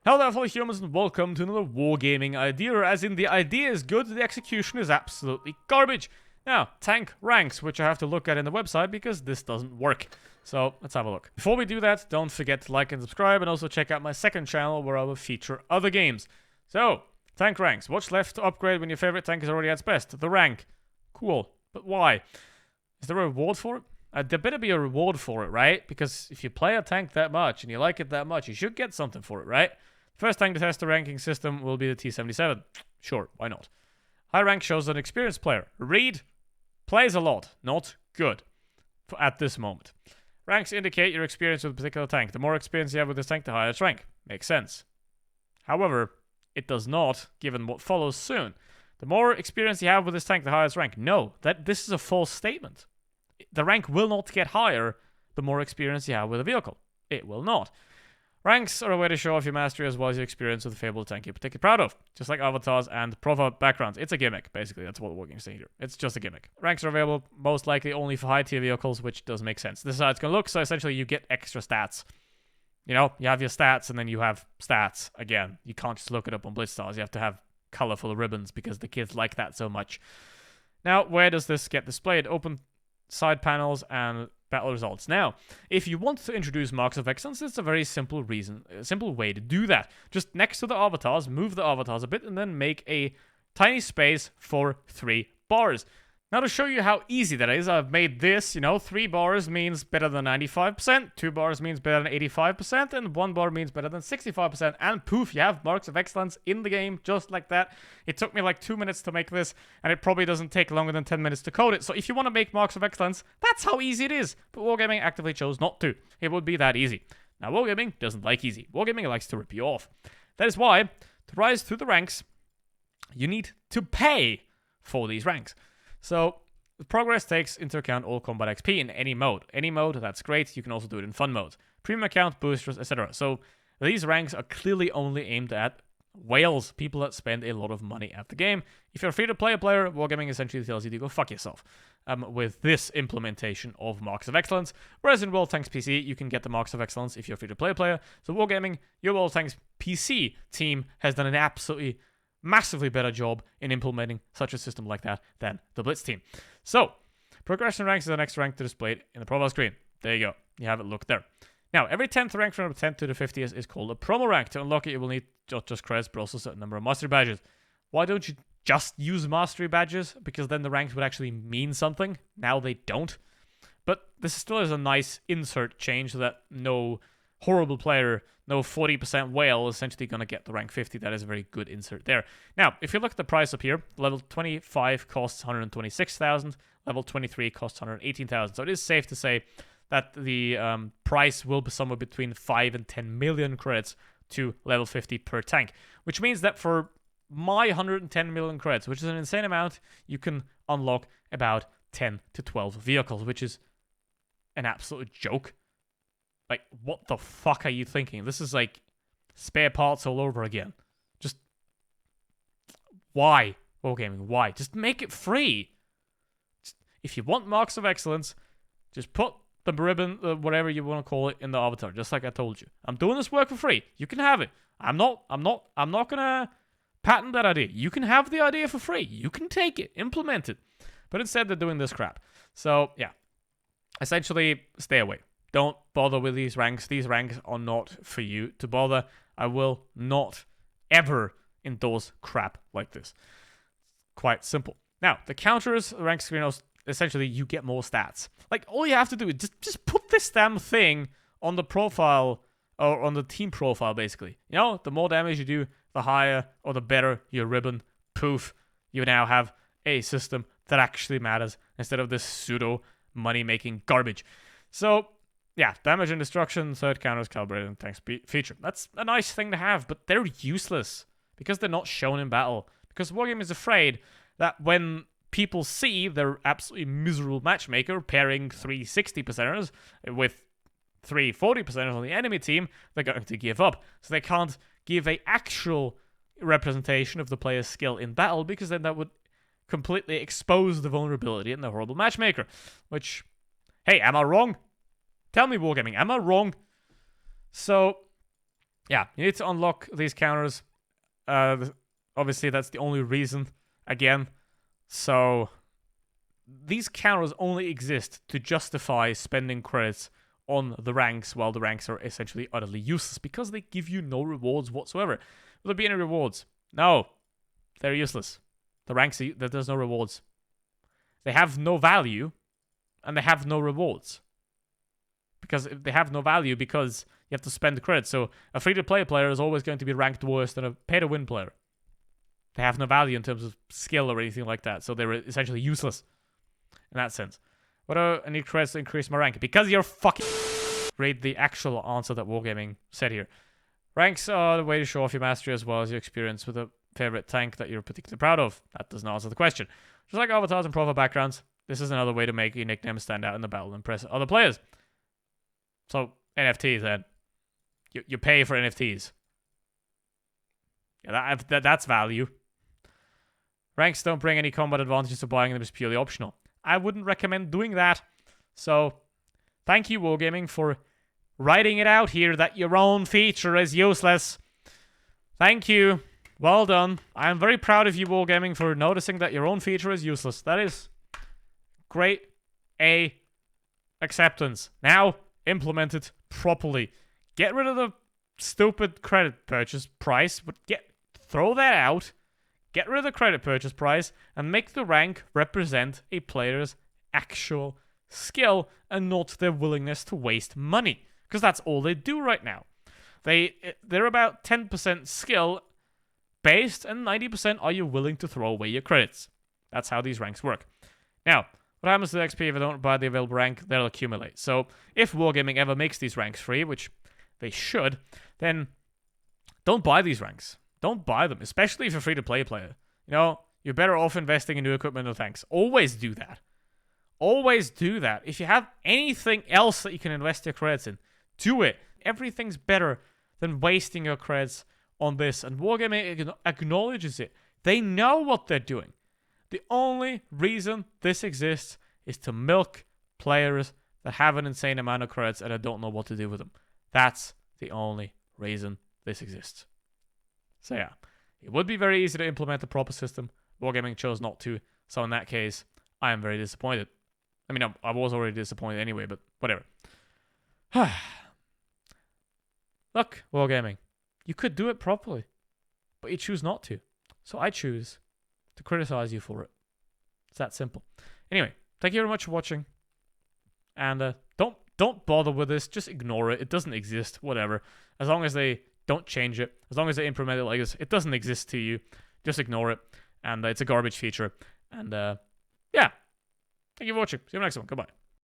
Hello there, fellow humans, and welcome to another wargaming idea. As in, the idea is good, the execution is absolutely garbage. Now, tank ranks, which I have to look at in the website because this doesn't work. So, let's have a look. Before we do that, don't forget to like and subscribe, and also check out my second channel where I will feature other games. So, tank ranks. What's left to upgrade when your favorite tank is already at its best? The rank. Cool. But why? Is there a reward for it? There better be a reward for it, right? Because if you play a tank that much and you like it that much, you should get something for it, right? First tank to test the ranking system will be the T-77. Sure, why not? High rank shows an experienced player. Reed plays a lot, not good at this moment. Ranks indicate your experience with a particular tank. The more experience you have with this tank, the higher its rank. Makes sense. However, it does not, given what follows soon. The more experience you have with this tank, the higher its rank. No, this is a false statement. The rank will not get higher the more experience you have with a vehicle. It will not. Ranks are a way to show off your mastery as well as your experience with a favorable tank you're particularly proud of. Just like avatars and profile backgrounds. It's a gimmick, basically. That's what we're going to say here. It's just a gimmick. Ranks are available most likely only for high tier vehicles, which does make sense. This is how it's going to look, so essentially you get extra stats. You know, you have your stats and then you have stats. Again, you can't just look it up on Blitz stars. You have to have colorful ribbons because the kids like that so much. Now, where does this get displayed? Open side panels and battle results. Now, if you want to introduce marks of excellence, it's a very simple way to do that. Just next to the avatars, move the avatars a bit and then make a tiny space for 3 bars. Now, to show you how easy that is, I've made this, 3 bars means better than 95%, 2 bars means better than 85%, and 1 bar means better than 65%, and poof, you have marks of excellence in the game, just like that. It took me like 2 minutes to make this, and it probably doesn't take longer than 10 minutes to code it, so if you want to make marks of excellence, that's how easy it is, but Wargaming actively chose not to. It would be that easy. Now, Wargaming doesn't like easy. Wargaming likes to rip you off. That is why, to rise through the ranks, you need to pay for these ranks. So, the progress takes into account all combat XP in any mode. Any mode, that's great. You can also do it in fun modes. Premium account, boosters, etc. So, these ranks are clearly only aimed at whales, people that spend a lot of money at the game. If you're a free-to-play player, Wargaming essentially tells you to go fuck yourself with this implementation of Marks of Excellence. Whereas in World Tanks PC, you can get the Marks of Excellence if you're a free-to-play player. So, Wargaming, your World Tanks PC team has done an absolutely massively better job in implementing such a system like that than the Blitz team. So, progression ranks is the next rank to display in the profile screen. There you go. You have it looked there. Now, every 10th rank from the 10th to the 50th is called a promo rank. To unlock it, you will need not just credits, but also a certain number of mastery badges. Why don't you just use mastery badges? Because then the ranks would actually mean something. Now they don't. But this still is a nice insert change so that no horrible player, no 40% whale is essentially going to get the rank 50. That is a very good insert there. Now, if you look at the price up here, level 25 costs 126,000, level 23 costs 118,000. So it is safe to say that the price will be somewhere between 5 and 10 million credits to level 50 per tank, which means that for my 110 million credits, which is an insane amount, you can unlock about 10 to 12 vehicles, which is an absolute joke. Like, what the fuck are you thinking? This is like spare parts all over again. Just, why? Wargaming, why? Just make it free. If you want marks of excellence, just put the ribbon, whatever you want to call it, in the avatar, just like I told you. I'm doing this work for free. You can have it. I'm not gonna patent that idea. You can have the idea for free. You can take it, implement it. But instead, they're doing this crap. So, yeah. Essentially, stay away. Don't bother with these ranks. These ranks are not for you to bother. I will not ever endorse crap like this. Quite simple. Now, the counters, the rank screen, essentially you get more stats. Like, all you have to do is just put this damn thing on the profile, or on the team profile, basically. You know, the more damage you do, the higher or the better your ribbon. Poof. You now have a system that actually matters instead of this pseudo money-making garbage. So, yeah, damage and destruction, third counters, calibrated, and tank feature. That's a nice thing to have, but they're useless because they're not shown in battle. Because Wargaming is afraid that when people see their absolutely miserable matchmaker pairing 3 60%ers with 3 40%ers on the enemy team, they're going to give up. So they can't give an actual representation of the player's skill in battle because then that would completely expose the vulnerability in the horrible matchmaker. Which, hey, am I wrong? Tell me, Wargaming, am I wrong? So, yeah, you need to unlock these counters. Obviously, that's the only reason, again. So, these counters only exist to justify spending credits on the ranks, while the ranks are essentially utterly useless because they give you no rewards whatsoever. Will there be any rewards? No. They're useless. The ranks, there's no rewards. They have no value, and they have no rewards. Because they have no value because you have to spend the credits. So a free-to-play player is always going to be ranked worse than a pay-to-win player. They have no value in terms of skill or anything like that. So they're essentially useless in that sense. What do I need credits to increase my rank? Because you're fucking... Read the actual answer that Wargaming said here. Ranks are the way to show off your mastery as well as your experience with a favorite tank that you're particularly proud of. That doesn't answer the question. Just like avatars and profile backgrounds, this is another way to make your nickname stand out in the battle and impress other players. So, NFTs then. You pay for NFTs. Yeah, that's value. Ranks don't bring any combat advantages, so buying them is purely optional. I wouldn't recommend doing that. So, thank you, Wargaming, for writing it out here that your own feature is useless. Thank you. Well done. I am very proud of you, Wargaming, for noticing that your own feature is useless. That is great A acceptance. Now, implement it properly. Get rid of the stupid credit purchase price, but throw that out. Get rid of the credit purchase price and make the rank represent a player's actual skill and not their willingness to waste money. Because that's all they do right now. They're about 10% skill based and 90% are you willing to throw away your credits. That's how these ranks work. Now, what happens to the XP if I don't buy the available rank? They'll accumulate. So if Wargaming ever makes these ranks free, which they should, then don't buy these ranks. Don't buy them, especially if you're a free-to-play player. You know, you're better off investing in new equipment or tanks. Always do that. Always do that. If you have anything else that you can invest your credits in, do it. Everything's better than wasting your credits on this. And Wargaming acknowledges it. They know what they're doing. The only reason this exists is to milk players that have an insane amount of credits and I don't know what to do with them. That's the only reason this exists. So yeah, it would be very easy to implement a proper system. Wargaming chose not to, so in that case, I am very disappointed. I mean, I was already disappointed anyway, but whatever. Look, Wargaming, you could do it properly, but you choose not to. So I choose to criticize you for it. It's that simple. Anyway, thank you very much for watching, and don't bother with this. Just ignore it. It doesn't exist. Whatever. As long as they don't change it. As long as they implement it like this, it doesn't exist to you. Just ignore it. And it's a garbage feature. And yeah. Thank you for watching. See you next one. Goodbye.